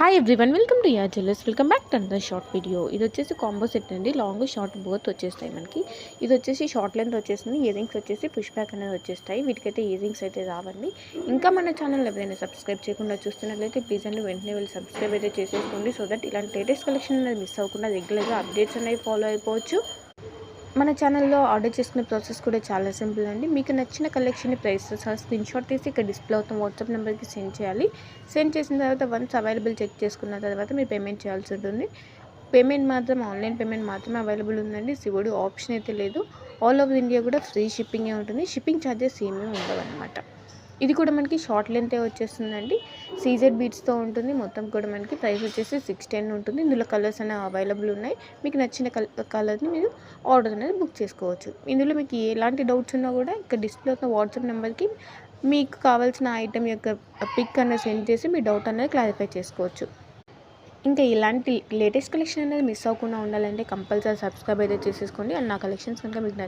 Hi everyone, welcome to yeah jewellers. Welcome back to another short video. ఇది వచ్చేసి combo set అండి. Long short both వచ్చేస్తాయి మనకి. ఇది వచ్చేసి షార్ట్ లెంత్ వచ్చేసింది. ఇయర్ రింగ్స్ వచ్చేసి పుష్ బ్యాక్ అనేది వచ్చేస్తాయి. వీటికైతే ఇయర్ రింగ్స్ అయితే రావండి. ఇంకా మన ఛానల్ ఎవరైనా సబ్స్క్రైబ్ చేయకుండా చూస్తున్నట్లయితే ప్లీజ్ అండి వెంటనే వెళ్ళి సబ్స్క్రైబ్ అయితే చేసేసుకోండి. సో దట్ ఇలాంటి లేటెస్ట్ కలెక్షన్ అనేది మిస్ అవ్వకుండా రెగ్యులర్గా అప్డేట్స్ అనేవి ఫాలో అయిపోవచ్చు. మన ఛానల్లో ఆర్డర్ చేసుకునే ప్రాసెస్ కూడా చాలా సింపుల్ అండి. మీకు నచ్చిన కలెక్షన్ ప్రైసెస్ స్క్రీన్ షాట్ తీసి ఇక్కడ డిస్ప్లే అవుతున్న వాట్సాప్ నెంబర్కి సెండ్ చేయాలి. సెండ్ చేసిన తర్వాత వన్స్ అవైలబుల్ చెక్ చేసుకున్న తర్వాత మీరు పేమెంట్ చేయాల్సి ఉంటుంది. పేమెంట్ మాత్రం ఆన్లైన్ పేమెంట్ మాత్రమే అవైలబుల్ ఉందండి. సిఓడి ఆప్షన్ అయితే లేదు. ఆల్ ఓవర్ ఇండియా కూడా ఫ్రీ షిప్పింగే ఉంటుంది. షిప్పింగ్ ఛార్జెస్ ఏమీ ఉండవు అనమాట. ఇది కూడా మనకి షార్ట్ లెంతే వచ్చేస్తుందండి. సీజెడ్ బీట్స్తో ఉంటుంది. మొత్తం కూడా మనకి ప్రైస్ వచ్చేసి 610 ఉంటుంది. ఇందులో కలర్స్ అనేవి అవైలబుల్ ఉన్నాయి. మీకు నచ్చిన కలర్ని మీరు ఆర్డర్ అనేది బుక్ చేసుకోవచ్చు. ఇందులో మీకు ఎలాంటి డౌట్స్ ఉన్నా కూడా ఇక్కడ డిస్ప్లే అవుతున్న వాట్సాప్ నెంబర్కి మీకు కావాల్సిన ఐటెం యొక్క పిక్ అనేది సెండ్ చేసి మీ డౌట్ అనేది క్లారిఫై చేసుకోవచ్చు. ఇంకా ఇలాంటి లేటెస్ట్ కలెక్షన్ అనేది మిస్ అవ్వకుండా ఉండాలంటే కంపల్సరీ సబ్స్క్రైబ్ అయితే చేసేసుకోండి. అండ్ నా కలెక్షన్స్ కనుక మీకు